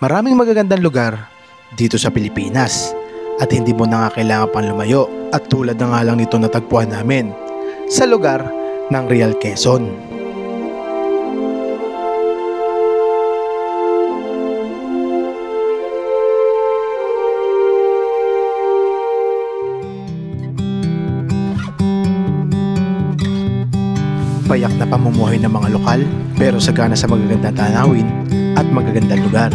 Maraming magagandang lugar dito sa Pilipinas at hindi mo na nga kailangan pang lumayo at tulad na nga lang nito natagpuan namin sa lugar ng Real Quezon. Payak na pamumuhay ng mga lokal pero sagana sa magagandang tanawin at magagandang lugar.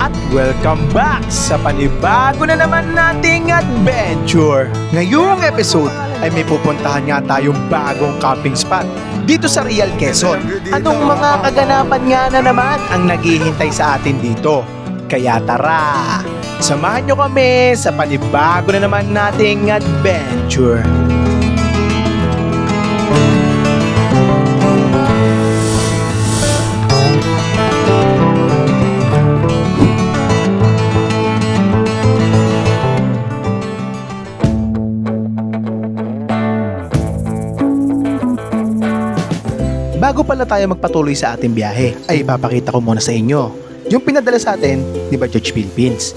At welcome back sa panibago na naman nating adventure. Ngayong episode ay may pupuntahan nga tayong bagong camping spot dito sa Real Quezon. Anong mga kaganapan nga na naman ang naghihintay sa atin dito? Kaya tara, samahan nyo kami sa panibago na naman nating adventure. Bago pala tayo magpatuloy sa ating biyahe, ay ipapakita ko muna sa inyo yung pinadala sa atin ni Bajaj Philippines.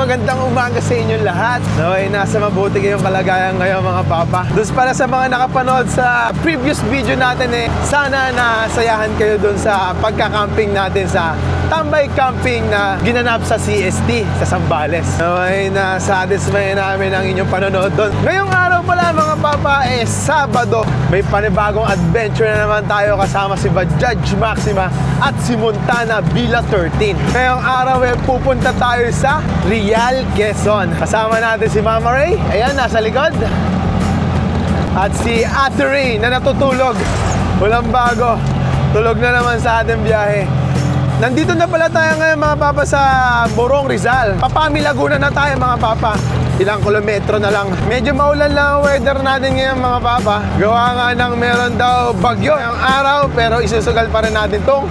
Magandang umaga sa inyo lahat. Okay, nasa mabuti kayong kalagayan ngayon mga papa. Doon para sa mga nakapanood sa previous video natin sana nasayahan kayo doon sa pagka-camping natin sa Tambay Camping na ginanap sa CST sa Zambales. Okay, na-satisfy namin ang inyong panonood doon. Ngayong araw pala mga papa Sabado. May panibagong adventure na naman tayo kasama si Bajaj Maxima at si Montana Villa 13. Ngayong araw pupunta tayo sa Real Quezon. Kasama natin si Mama Ray, ayan, nasa likod. At si Ate Ray na natutulog. Walang bago. Tulog na naman sa ating biyahe. Nandito na pala tayo ngayon mga papa sa Morong Rizal. Papami Laguna na tayo mga papa. Ilang kilometro na lang. Medyo maulan lang ang weather natin ngayon mga papa. Gawa nga ng meron daw bagyo ang araw pero isusugal pa rin natin tong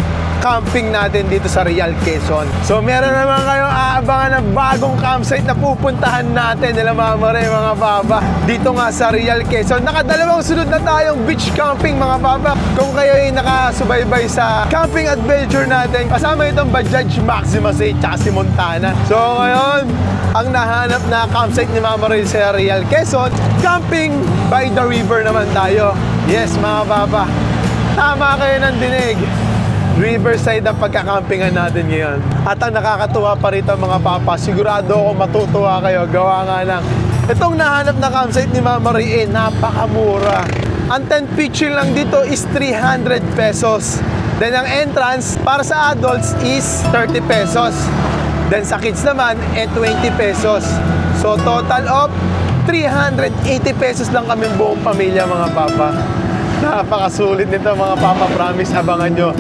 camping natin dito sa Real Quezon. So meron naman kayong aabangan ng bagong campsite na pupuntahan natin nila Mama Ray mga papa. Dito nga sa Real Quezon. Nakadalawang sunod na tayong beach camping mga papa. Kung kayo ay nakasubaybay sa camping adventure natin, kasama itong Bajaj Maxima at si Montana. So ngayon, ang nahanap na campsite ni Mama Ray sa Real Quezon, camping by the river naman tayo. Yes mga papa, tama kayo ng dinig. Riverside ang pagkakampingan natin ngayon. At ang nakakatuwa pa rito mga papa, sigurado ako matutuwa kayo. Gawa nga lang, itong nahanap na campsite ni Mama Ray napakamura. Ang 10 pitching lang dito is 300 pesos. Then ang entrance para sa adults is 30 pesos. Then sa kids naman 20 pesos. So total of 380 pesos lang kami buong pamilya mga papa. Napakasulit nito mga papa, promise, abangan nyo.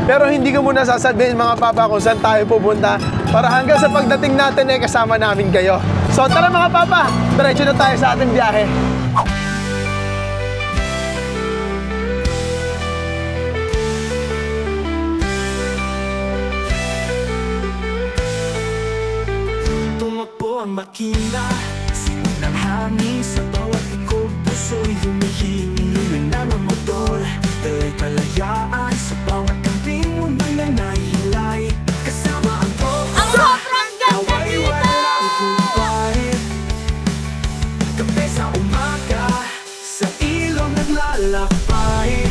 Pero hindi ko muna sasabihin mga papa kung saan tayo pupunta para hanggang sa pagdating natin kasama namin kayo. So tara mga papa, diretso na tayo sa ating biyahe. Tumakbo ang makina, sinong ng hangin sa bawat ikot, puso'y humihingi ng motor. Talay palayaan sa bawat camping, mundo'y nanahilay. Kasama ang sobrang ganda dito! Kape sa umaga, sa ilog naglalakbay.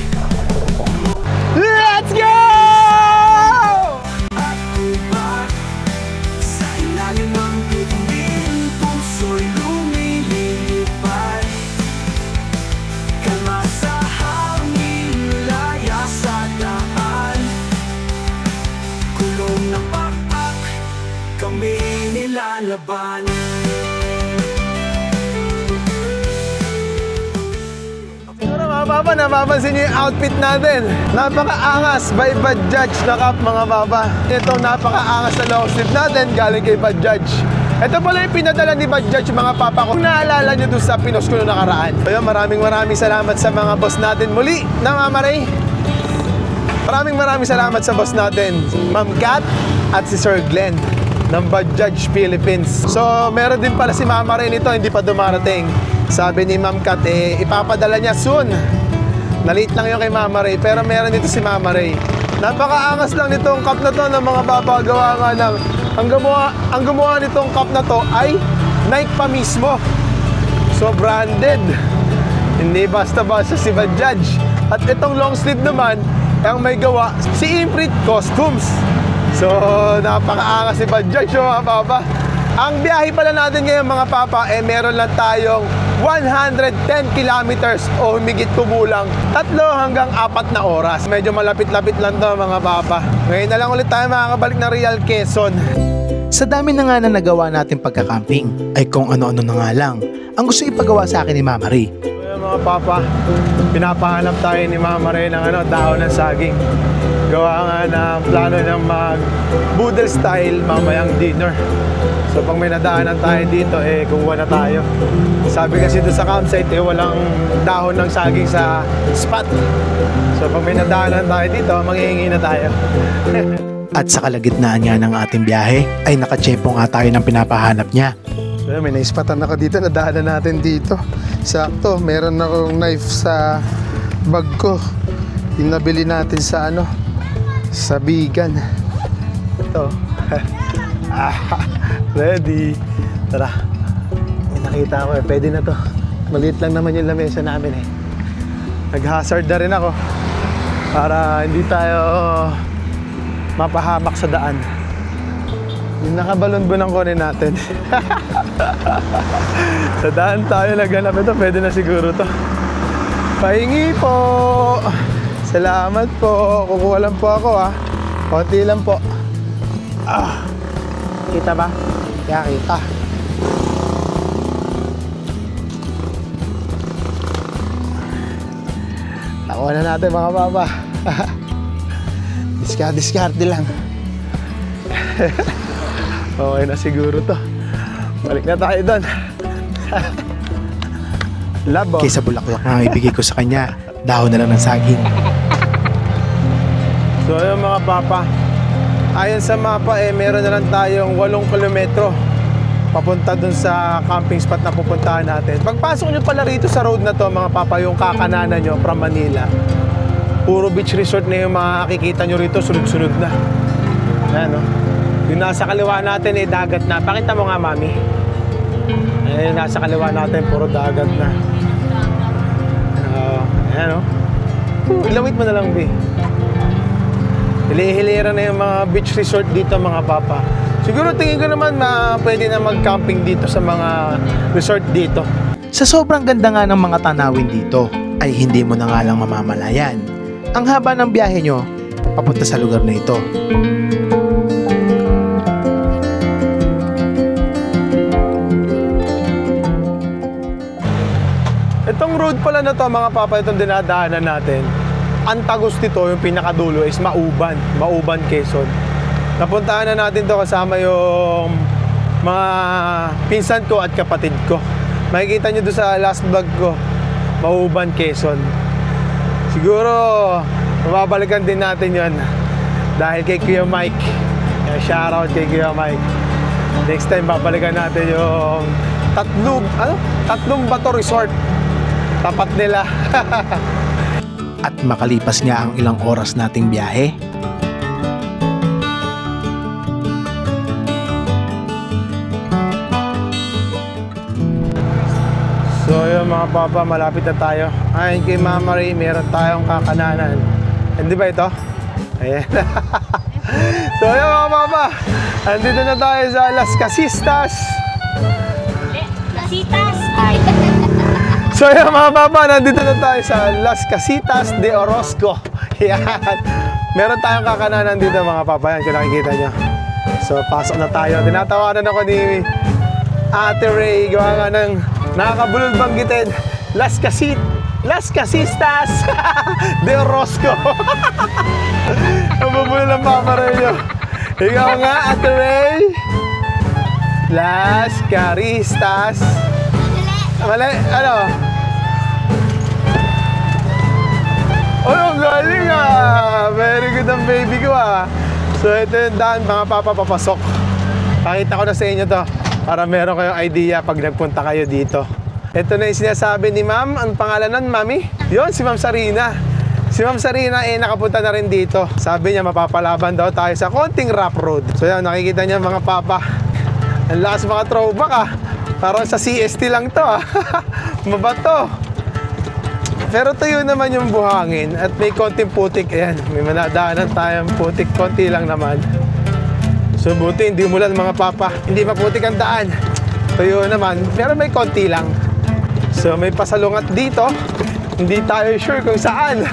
Let's go! At kubak, sa ilalim ng bituin, puso'y lumilipad. Kalma sa hangin, laya sa daan. Kulong na pakpak, kami nilalaban. papa, napapansin niyo yung outfit natin. Napaka-angas by Bajaj na cap mga papa. Ito napaka-angas na long sleeve natin galing kay Bajaj. Ito pala yung pinadala ni Bajaj mga papa ko. Kung naalala nyo doon sa pinos ko noong nakaraan. Kaya maraming salamat sa mga boss natin muli na Mama Ray. Maraming salamat sa boss natin, Ma'am Kat at si Sir Glenn ng Bajaj Philippines. So meron din pala si Mama Ray nito, hindi pa dumarating. Sabi ni Ma'am Kat, ipapadala niya soon. Nalate lang yung kay Mama Ray, pero meron dito si Mama Ray. Napakaangas lang nitong cup na to ng mga babagawa nga ng ang gumawa nitong cup na to ay Nike pa mismo. So branded. Hindi basta-basta si Bajaj. At itong long sleeve naman, ang may gawa si Imprint Costumes. So napakaangas si Bajaj mga papa. Ang biyahe pala natin ngayon mga papa, meron lang tayong 110 kilometers o humigit kumulang 3 hanggang 4 na oras. Medyo malapit-lapit lang to mga papa. Ngayon na lang ulit tayo makakabalik ng Real Quezon. Sa dami na nga na nagawa natin pagka-camping, ay kung ano-ano na nga lang ang gusto ipagawa sa akin ni Mama Ray. So mga papa, pinapahanap tayo ni Mama Ray ng dahon ng saging. Gawa nga na plano ng mag-boodle style mamayang dinner. So pag may nadaanan tayo dito, kuha na tayo. Sabi kasi doon sa campsite, walang dahon ng saging sa spot. So pag may nadaanan tayo dito, manghihingi na tayo. At sa kalagitnaan nga ng ating biyahe, ay nakatsyempo nga tayo ng pinapahanap niya. So, may naispatan ako dito, nadaanan natin dito. Sakto, meron akong knife sa bag ko. Yung nabili natin sa sa Bigan. Ito. Ready. Tara. May nakita ko pwede na to. Maliit lang naman yung lamesa namin Nag-hazard na rin ako para hindi tayo mapahamak sa daan. Yung nakabalon-bunang kunin natin. Sa daan tayo naghanap ito, pwede na siguro to. Pahingi po. Salamat po. Kukuha lang po ako konti lang po. Kita ba? Kaya kita. Nakuha na natin mga papa. Diskarte lang. Okay na siguro to. Balik na tayo doon. Labo. Kaysa bulaklak na ibigay ko sa kanya, dahon na lang ng saging. So ayun mga papa, ayon sa mapa meron na lang tayong 8 kilometro papunta dun sa camping spot na pupuntahan natin. Pagpasok nyo pala rito sa road na to mga papa, yung kakananan nyo from Manila, puro beach resort na yung makikita nyo rito, sunod-sunod na. Ayan yung nasa kaliwa natin dagat na. Pakita mo nga mami. Ayan nasa kaliwa natin, puro dagat na. Ayan ilawit mo na lang B. Hilihilira na yung mga beach resort dito mga papa. Siguro tingin ko naman pwede na mag-camping dito sa mga resort dito. Sa sobrang ganda nga ng mga tanawin dito, ay hindi mo na nga lang mamamalayan ang haba ng biyahe nyo papunta sa lugar na ito. Itong road pala na to mga papa, itong dinadaanan natin, ang tagos nito, yung pinakadulo is Mauban, Quezon. Napuntahan na natin to kasama yung mga pinsan ko at kapatid ko. Makikita nyo doon sa last vlog ko, Mauban, Quezon. Siguro mababalikan din natin yon dahil kay Kuya Mike. Shoutout kay Kuya Mike. Next time babalikan natin yung Tatlong Bato Resort. Tapat nila. At makalipas nga ang ilang oras nating biyahe, so yun mga papa, malapit na tayo. Ayon kay Mama Ray, meron tayong kakananan. Hindi ba ito? Ayan. So yun mga papa, andito na tayo sa Las Casistas. Casitas. Ay. So yun mga papa, nandito na tayo sa Las Casitas de Orozco. Yan. Meron tayong kakananan dito mga papa. Yan, kung nakikita nyo. So pasok na tayo. Tinatawanan ako ni Ate Ray. Gawa nga ng nakakabulol banggitin. Las Casitas. Las Casistas de Orozco. Ang bubulo ng Papa Ray nyo. Ikaw nga, Ate Ray. Las Caristas. Mali, ano? Oh, ang galing ah. Very good ang baby ko ah. So ito yung daan, mga papa, papasok. Pakita ko na sa inyo to para meron kayong idea pag nagpunta kayo dito. Ito na yung sinasabi ni ma'am. Ang pangalan nun, mami? Yun, si Ma'am Sarina. Si Ma'am Sarina nakapunta na rin dito. Sabi niya mapapalaban daw tayo sa konting rough road. So yan, nakikita niya mga papa. Ang lakas mga throwback ah. Parang sa CST lang to ah. Mabato. Pero tuyo naman yung buhangin at may konting putik. Ayan, may manadaanan tayong putik. Konti lang naman. So buti hindi umulan mga papa. Hindi maputik ang daan. Tuyo naman, pero may konti lang. So may pasalungat dito. Hindi tayo sure kung saan.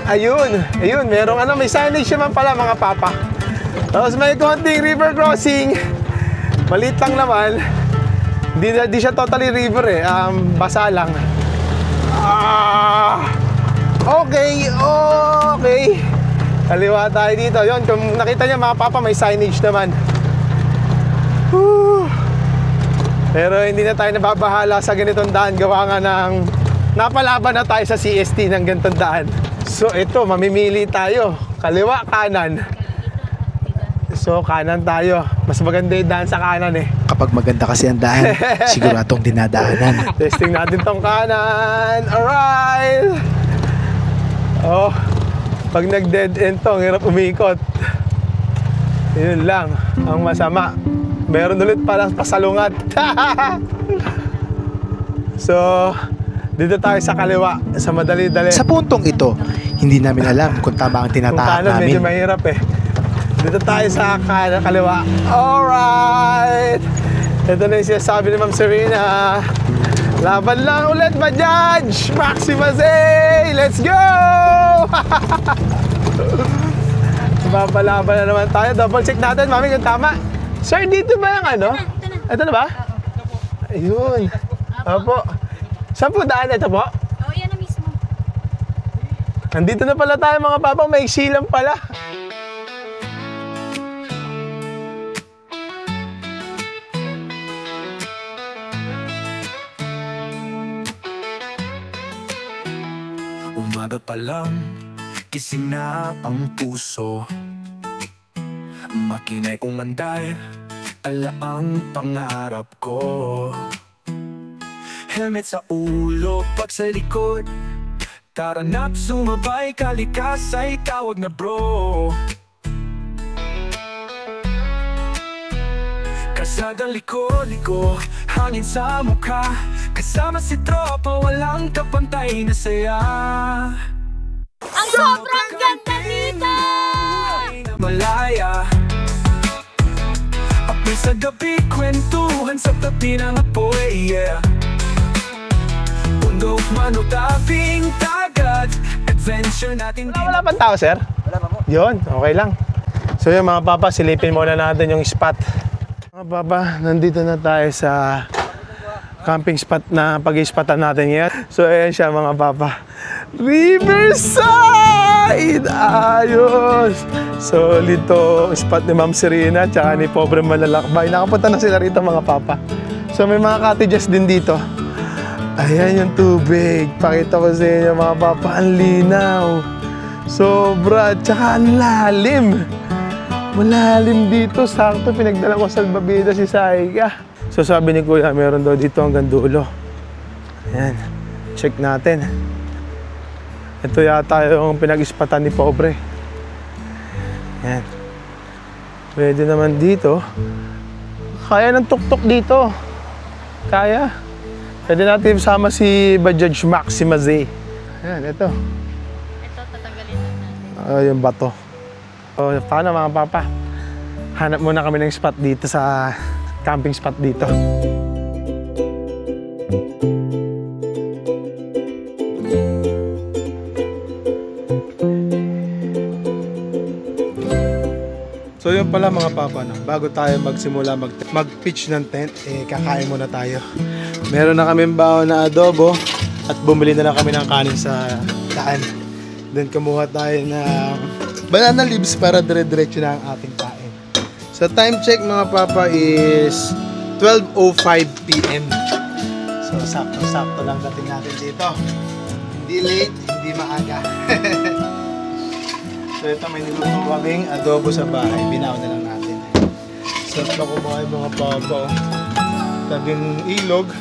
Ayun, ayun, merong ano, may signage naman pala mga papa. Tapos may konting river crossing. Maliit lang naman. Di siya totally river eh. Basa lang. Okay, okay. Kaliwa tayo dito. Yun, kung nakita niya mga papa, may signage naman. Whew. Pero hindi na tayo nababahala sa ganitong daan. Gawa nga ng napalaban na tayo sa CST ng ganitong daan. So ito, mamimili tayo. Kaliwa, kanan. So kanan tayo. Mas maganda yung daan sa kanan eh. Kapag maganda kasi ang daan, siguradong dinadaanan. Testing natin tong kanan. Alright! Oh, pag nag-dead end to, ang hirap umikot. Yun lang, ang masama. Meron ulit para pasalungat. So, dito tayo sa kaliwa, sa madali-dali. Sa puntong ito, hindi namin alam kung tama ang Kung tinatahak kanan, medyo namin. mahirap eh. Dito tayo sa kaliwa. Alright! Ito na yung sinasabi ni Ma'am Serena. Laban lang ulit, Bajaj! Maxima Zay! Let's go! Babalaban na naman tayo. Double check natin, mami, kung tama. Sir, dito ba yung ano? Ito na ba? Ayun. Opo. Saan po daan? Ito po? Oo, yan na mismo. Nandito na pala tayo mga papa. May silang pala. Umaga pa lang, gising na ang puso. Makinay umanday, ala ang pangarap ko. Helmet sa ulo, pag sa likod. Tara na't sumabay, kalikas ay tawag na bro. Kasadang liko-liko, hangin sa mukha. Kasama si tropa, walang kapantay na saya. Ang sobrang ganda dito! Malaya. Apoy sa gabi, kwentuhan sa tabi ng apoy, yeah. Bundok, manutabing dagat, adventure natin. Wala pang tao, sir? Wala pa po. Yun, okay lang. So yun mga papa, silipin muna natin yung spot. Mga papa, nandito na tayo sa camping spot na pag-ispatan natin ngayon. So ayan siya mga papa. Riverside! Ayos! Solid to spot ni Ma'am Serena tsaka ni Pobre Malalakbay. Nakapunta na sila rito mga papa. So may mga cottages din dito. Ayan yung tubig. Pakita ko sa inyo mga papa. Ang linaw. Sobra. Tsaka ang lalim. Malalim dito. Sakto pinagdala ko sa salbabida si Saika. So sabi ni Kuya, meron daw dito hanggang dulo. Ayan. Check natin. Ito yata yung pinag-ispatan ni Pobre. Ayan. Pwede naman dito. Kaya ng tuktok dito. Kaya. Pwede natin sama si Bajaj Maxima Z. Ayan, ito. Ito, tatanggalin natin. Yung bato. So, paano mga papa? Hanap muna kami ng spot dito sa camping spot dito. So yun pala mga papa, no? Bago tayo magsimula mag-pitch ng tent, kakain muna tayo. Meron na kaming baon na adobo, At bumili na lang kami ng kanin sa daan. Then kumuha tayo ng banana leaves para dire-diretso na ang ating kain. So time check mga papa is 12:05 PM. So sakto-sakto lang dating natin dito. Hindi late, hindi maaga. So ito may niluto kaming adobo sa bahay. Binaw na lang natin. So ito kumuha yung mga papa. Tabing ilog.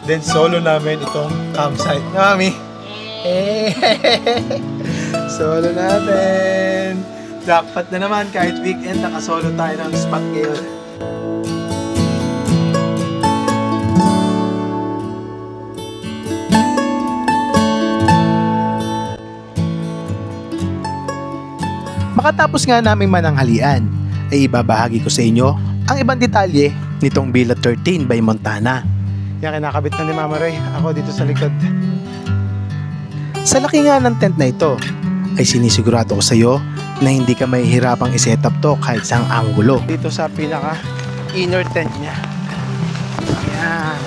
Then solo namin itong campsite. Mami! Solo natin! Jackpot na naman kahit weekend nakasolo tayo ng spot ngayon. Makatapos nga naming mananghalian, ay ibabahagi ko sa inyo ang ibang detalye nitong Villa 13 by Montana. Yan, kinakabit na ni Mama Ray. Ako dito sa likod. Sa laki nga ng tent na ito, ay sinisigurado ko sa iyo na hindi ka mahihirapang iset up to kahit saang anggulo. Dito sa pinaka inner tent niya. Yan.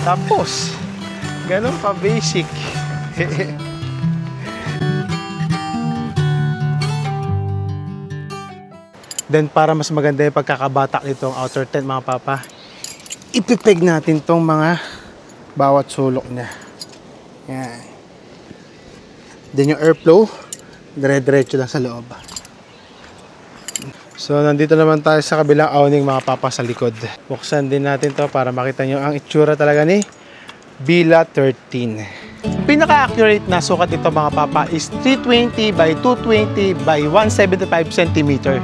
Tapos, ganun pa basic. Then para mas maganda yung pagkakabatak nitong outer tent mga papa, ipipeg natin tong mga bawat sulok niya. Yan. Then yung airflow, dire-diretso lang sa loob. So nandito naman tayo sa kabilang awning mga papa sa likod. Buksan din natin to para makita nyo ang itsura talaga ni Villa 13. Pinaka-accurate na sukat nito mga papa is 320 by 220 by 175 cm.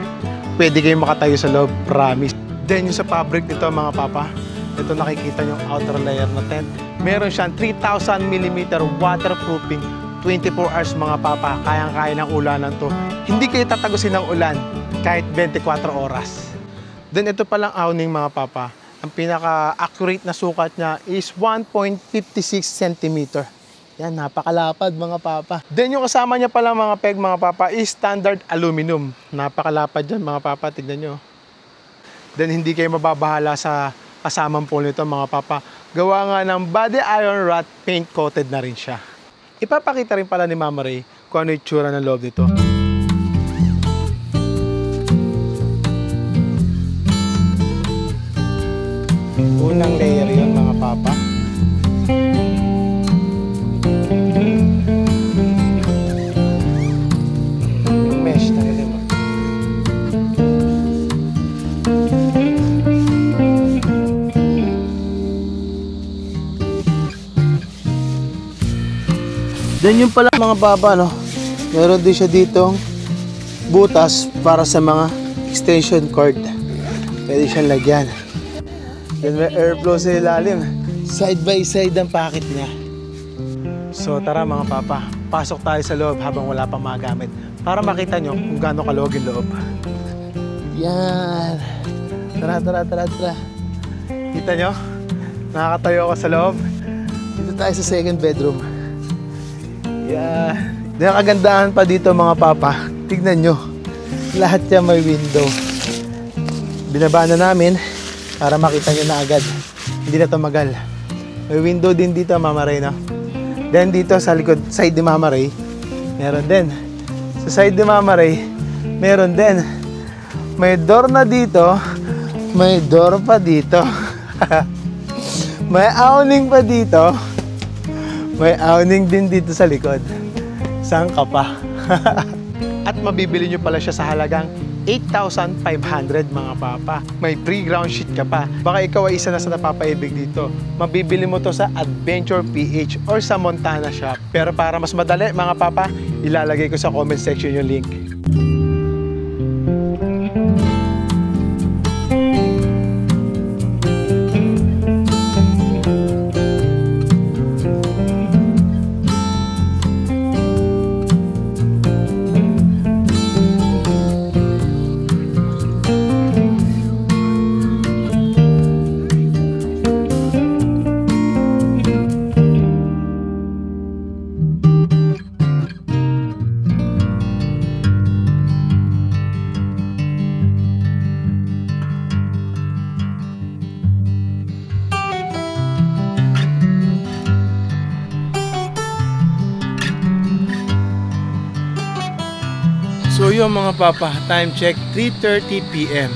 Pwede kayong makatayo sa loob, promise. Then yung sa fabric nito mga papa, ito nakikita yung outer layer na tent. Meron siyang 3,000 mm waterproofing, 24 hours mga papa. Kayang-kaya ng ulanan to. Hindi kayo tatagusin ng ulan kahit 24 oras. Then ito palang awning mga papa, ang pinaka-accurate na sukat niya is 1.56 cm. Yan, napakalapad mga papa. Then yung kasama niya pala mga peg mga papa is standard aluminum. Napakalapad yan mga papa, tignan nyo. Then hindi kayo mababahala sa kasamang pole nito mga papa. Gawa nga ng body iron rot paint coated na rin siya. Ipapakita rin pala ni Mama Ray kung ano yung tsura ng loob nito. Unang layer yun mga papa. Then yung pala mga baba, no? Meron din siya ditong butas para sa mga extension cord. Pwede siyang lagyan. Then may airflow sa ilalim. Side by side ang packet niya. So tara mga papa, pasok tayo sa loob habang wala pang magamit para makita nyo kung gaano kalawag yung loob. Yan. Tara. Kita nyo? Nakakatayo ako sa loob. Dito tayo sa second bedroom. Yan. Yung kagandahan pa dito mga papa, tignan nyo. Lahat yan may window. Binaba na namin para makita nyo na agad. Hindi na tumagal. May window din dito Mama Ray, no? Then dito sa likod, side ni Mama Ray, meron din. Sa side ni Mama Ray, meron din. May door na dito, may door pa dito. May awning pa dito. May awning din dito sa likod. Saan ka pa? At mabibili nyo pala siya sa halagang 8,500 mga papa. May free ground sheet ka pa. Baka ikaw ay isa na sa napapaibig dito. Mabibili mo to sa Adventure PH or sa Montana Shop. Pero para mas madali mga papa, ilalagay ko sa comment section yung link. yun mga papa, time check 3:30 PM.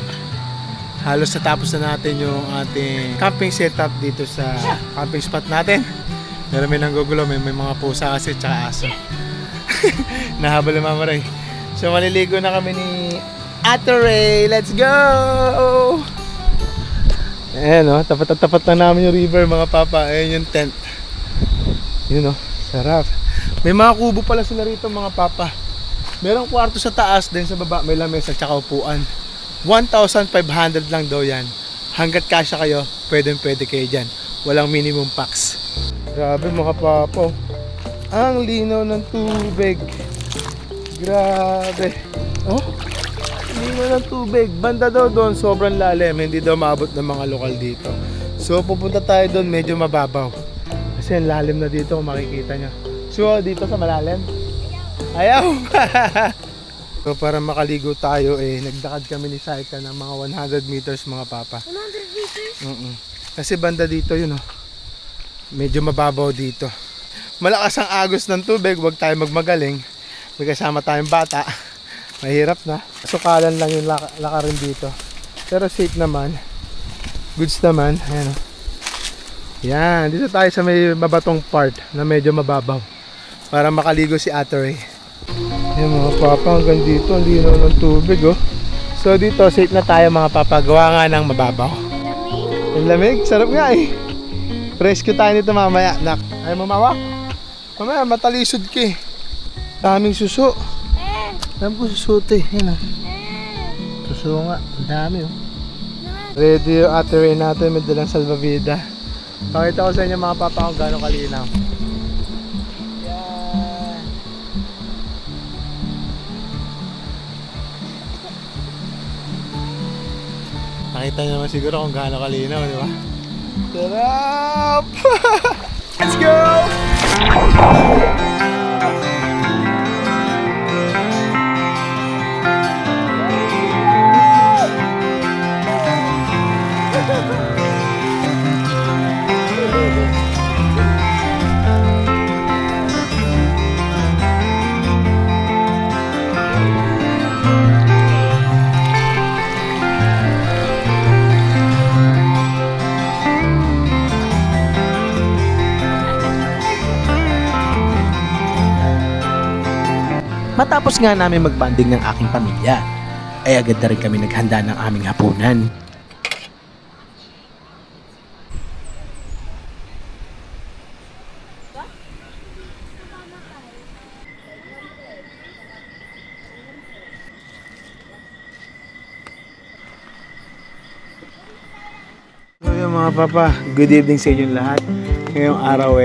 Halos natapos na natin yung ating camping setup dito sa camping spot natin. Pero may nanggugulo, may mga pusa kasi tsaka aso. Nahabol ni Mama Ray. So maliligo na kami ni Ate Ray. Let's go! Ayan o, tapat na namin yung river mga papa. Ayan yung tent. Yun o, sarap. May mga kubo pala sila rito mga papa. Merong kwarto sa taas, din sa baba may lamesa at saka upuan. 1,500 lang daw yan. Hanggat kasya kayo, pwede kayo dyan. Walang minimum packs. Grabe mga papa. Ang linaw ng tubig. Grabe. Oh, linaw ng tubig. Banda daw doon, sobrang lalim. Hindi daw maabot ng mga lokal dito. So pupunta tayo doon, medyo mababaw. Kasi ang lalim na dito kung makikita nyo. So dito sa malalim. Ayaw! So para makaligo tayo nagdakad kami ni Saika ng mga 100 meters mga papa. 100 meters? Kasi banda dito yun medyo mababaw dito. Malakas ang agos ng tubig, huwag tayo magmagaling. May kasama tayong bata. Mahirap na. Sukalan lang yung lakarin dito. Pero safe naman. Goods naman. Ayan Yan, dito tayo sa may mabatong part na medyo mababaw. Para makaligo si Ate Ray. Ayan mga papa, hanggang dito ang linaw ng tubig So dito safe na tayo mga papa, gawa nga ng mababaw. Ang lamig, sarap nga Rescue tayo nito mamaya. Nak, ayaw mo mawak? Mamaya matalisod ka Daming suso. Alam ko suso Yan Suso nga, ang dami Ready yung Ate Ray natin, may dalang salvavida. Pakita ko sa inyo mga papa kung gano'ng kalinaw. Nakita nyo naman siguro kung gaano kalinaw, di ba? Sarap! Let's go! Matapos nga namin magbanding ng aking pamilya, ay agad na rin kami naghanda ng aming hapunan. So yun mga papa, good evening sa inyong lahat. Ngayong araw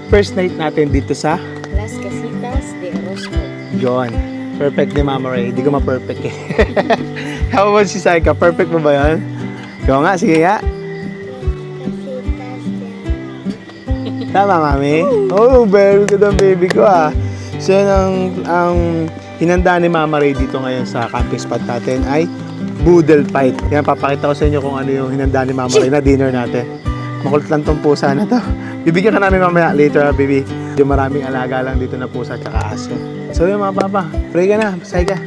first night natin dito sa Las Casitas de Orozco. John. Perfect ni Mama Ray. Hindi ko ma-perfect How about si Saika? Perfect mo ba yan? Ikaw nga, sige nga. Tama, Mami? Oh, very good ang baby ko So yun ang hinanda ni Mama Ray dito ngayon sa camping spot natin ay boodle fight. Yan, papakita ko sa inyo kung ano yung hinanda ni Mama Ray na dinner natin. Makulit lang tong pusa na to. Bibigyan ka namin mamaya later baby. Yung maraming alaga lang dito na pusa at aso. So yun mga papa, pray ka na, pasay ka.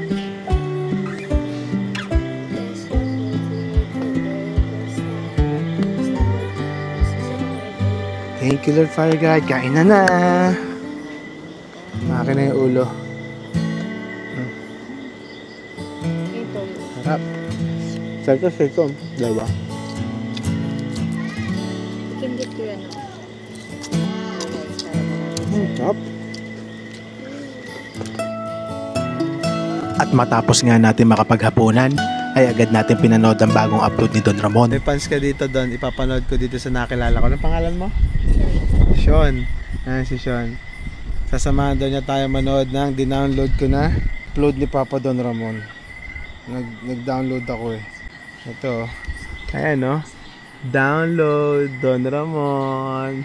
Thank you Lord Fire God, kain na. Makin na yung ulo. Ito. Sarap. Sarap. Dalawa. Ikindit ko yan. Sarap. At matapos nga natin makapaghapunan, ay agad natin pinanood ang bagong upload ni Don Ramon. May fans ka dito Don, ipapanood ko dito sa nakilala ko. Anong pangalan mo? Sean. Ayan si Sean. Sasamahan daw niya tayo manood ng dinownload ko na upload ni Papa Don Ramon. Nag-download ako Ito. Ayan Download Don Ramon.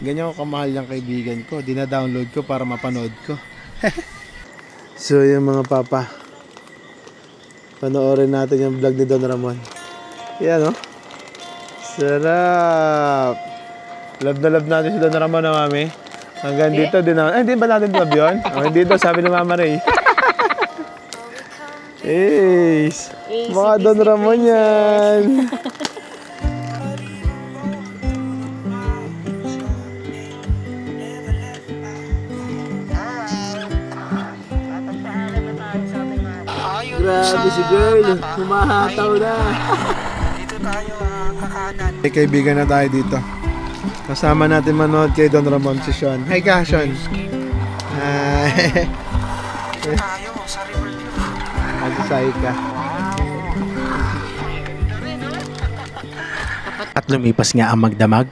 Ganyan ko kamahal yung kaibigan ko. Dina-download ko para mapanood ko. So yung mga papa, panoorin natin yung vlog ni Don Ramon. Yan Sarap. Love na love natin si Don Ramon Mami. Hanggang dito din hindi ba natin love yun? Hindi daw, sabi ni Mama Ray. Ace! Ace, Mga si Don Disney Ramon Princess. yan! Grabe si girl, humahataw na. May kaibigan na tayo dito. Kasama natin manood kay Don Ramon si Sean. Hi ka, Sean. Hi. Magsasay ka. At lumipas nga ang magdamag.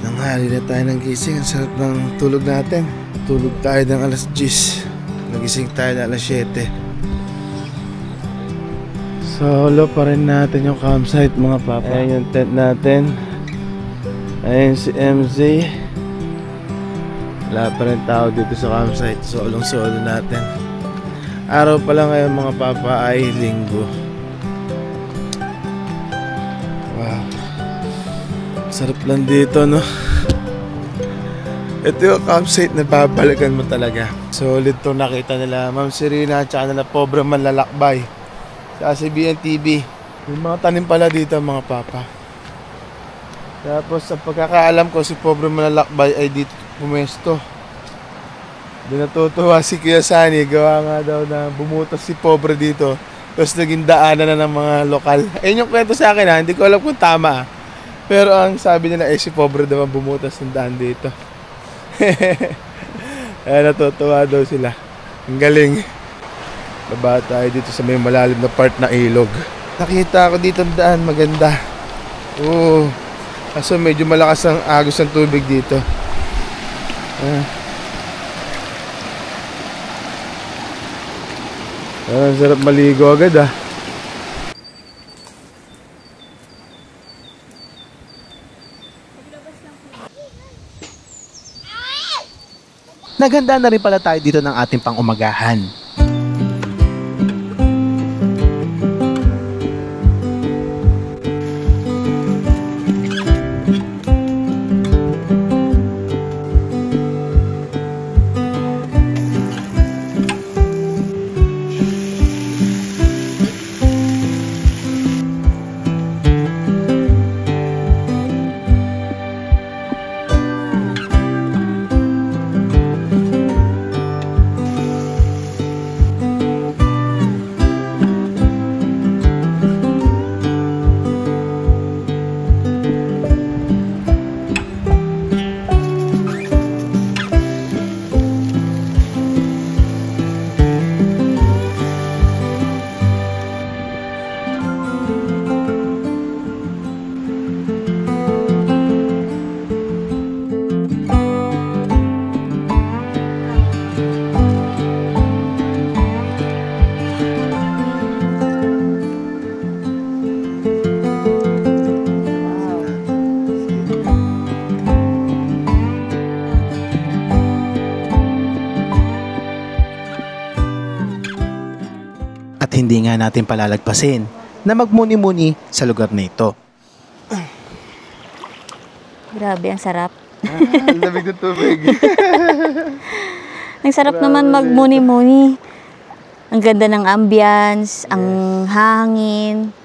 Nanghali na tayo ng gising. Ang sarap ng tulog natin. Tulog tayo ng alas 10. Nagising tayo ng alas 7. Solo pa rin natin yung campsite mga papa. Ayan yung tent natin. Ayan si MZ. Wala pa rin tao dito sa campsite. Solong-solo natin. Araw pa lang ngayon mga papa ay linggo. Wow. Sarap lang dito, no? Ito yung campsite na babalikan mo talaga. Solid to nakita nila Ma'am Serena at saka nila Pobre Manlalakbay sa CBN-TV. May mga tanim pala dito mga papa. Tapos sa pagkakaalam ko si Pobre Manlalakbay ay dito pumesto. Doon natutuwa si Kuya Sunny. Gawa nga daw na bumutas si Pobre dito. Tapos naging daanan na ng mga lokal. Ayun yung kwento sa akin ha. Hindi ko alam kung tama. Pero ang sabi nila ay si Pobre daw bumutas ng daan dito. Kaya natutuwa daw sila. Ang galing. Baba tayo dito sa may malalim na part na ilog. Nakita ko dito ang daan. Maganda. Oo. Kaso medyo malakas ang agos ng tubig dito. Ang sarap maligo agad ah. Naghanda na rin pala tayo dito ng ating pang-umagahan. At hindi nga natin palalagpasin na magmuni-muni sa lugar na ito. Grabe, ang sarap. Ang lamig ng tubig. Ang sarap naman magmuni-muni. Ang ganda ng ambience, ang hangin.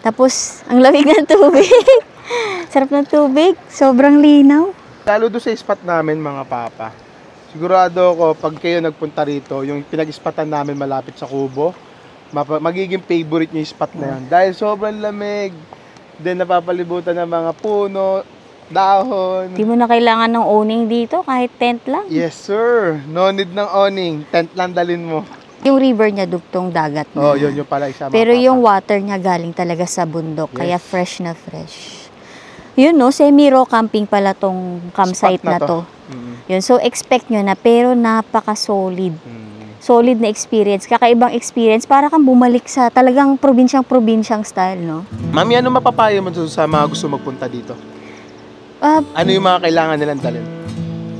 Tapos, ang lamig ng tubig. Sarap ng tubig, sobrang linaw. Lalo doon sa spot namin mga papa. Sigurado ako pag kayo nagpunta rito, yung pinag-spatan namin malapit sa Kubo, magiging favorite nyo yung spot na yan. Dahil sobrang lamig. Then napapalibutan ng mga puno, dahon. Di mo na kailangan ng awning dito, kahit tent lang. Yes sir, no need ng awning. Tent lang dalin mo. Yung river niya dugtong dagat na. Oh, yun pala isa. Pero yung water niya galing talaga sa bundok, Yes. kaya fresh na fresh. Yun no, semi-raw camping pala tong campsite Spot na na to. Mm. Yun, so expect nyo na, pero napaka-solid. Solid na experience, kakaibang experience, para kang bumalik sa talagang probinsyang style, no? Mami, ano mapapayo mo sa mga gusto magpunta dito? Ano yung mga kailangan nilang dalhin?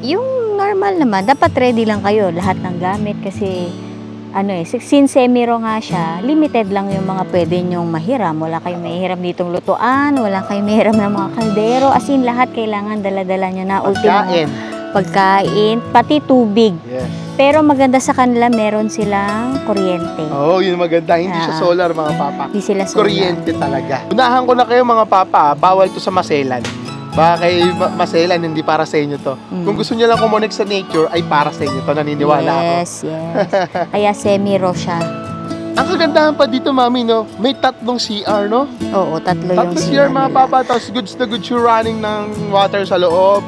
Yung normal naman, dapat ready lang kayo, lahat ng gamit, kasi since semi-raw nga siya, limited lang yung mga pwede nyong mahiram. Wala kayong mahiram ditong lutuan, wala kayong mahiram ng mga kaldero, as in lahat kailangan dala-dala nyo na pagkain, pati tubig. Yes. Pero maganda sa kanila, meron silang kuryente. Oo, yun maganda. Hindi siya solar, mga papa. Hindi sila solar. Kuryente talaga. Unahan ko na kayo, mga papa. Bawal to sa Maselan. Baka kay Maselan, hindi para sa inyo to. Kung gusto niyo lang kumonek sa nature, ay para sa inyo to. Naniniwala ako. Yes. Kaya semi-raw siya. Ang kagandahan pa dito, mami, no? May 3 CR, no? Oo, 3 yung 3 CR, mga nila. papa. Tapos goods na goods yung running ng water sa loob.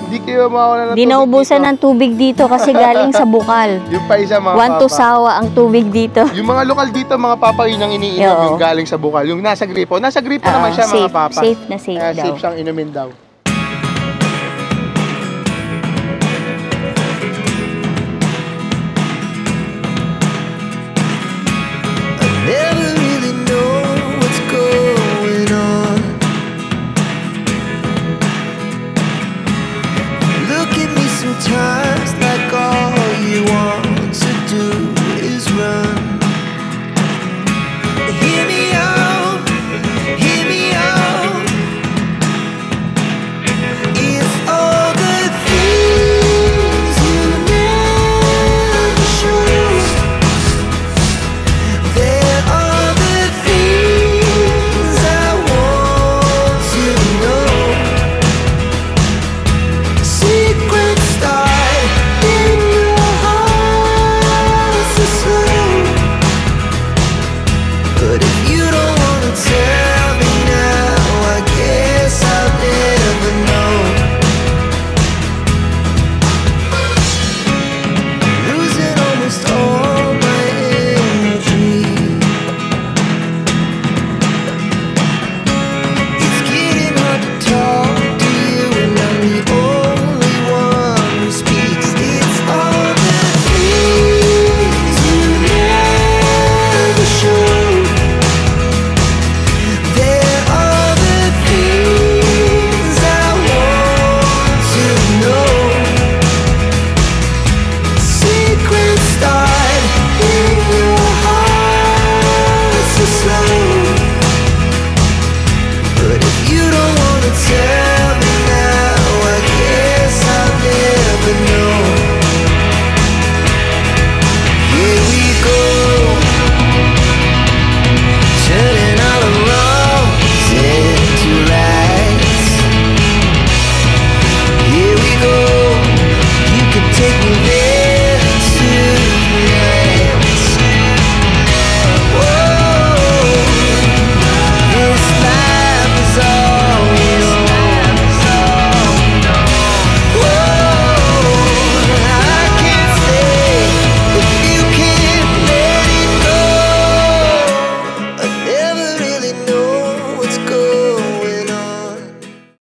Hindi kayo mawala ng Di naubusan dito. ng tubig dito kasi galing sa bukal. Yung pa isa, mga 1 to papa. sawa ang tubig dito. Yung mga lokal dito, mga papa, yun ang iniinom, Oo. yung galing sa bukal. Yung nasa gripo. Nasa gripo naman siya, mga Safe, papa. safe na safe Kaya daw. safe siyang inumin daw.